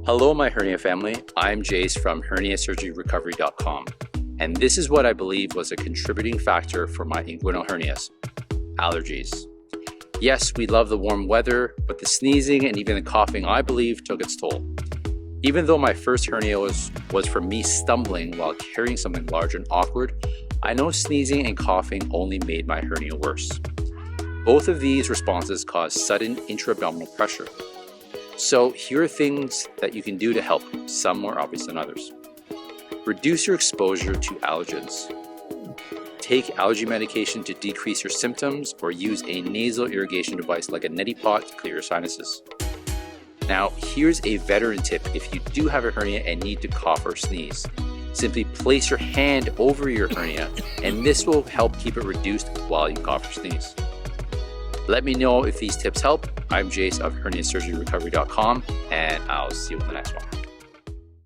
Hello, my hernia family. I'm Jace from herniasurgeryrecovery.com, and this is what I believe was a contributing factor for my inguinal hernias: allergies. Yes, we love the warm weather, but the sneezing and even the coughing, I believe, took its toll. Even though my first hernia was from me stumbling while carrying something large and awkward, I know sneezing and coughing only made my hernia worse. Both of these responses cause sudden intra-abdominal pressure. So here are things that you can do to help, some more obvious than others. Reduce your exposure to allergens. Take allergy medication to decrease your symptoms, or use a nasal irrigation device like a neti pot to clear your sinuses. Now, here's a veteran tip if you do have a hernia and need to cough or sneeze. Simply place your hand over your hernia, and this will help keep it reduced while you cough or sneeze. Let me know if these tips help. I'm Jace of herniasurgeryrecovery.com, and I'll see you in the next one.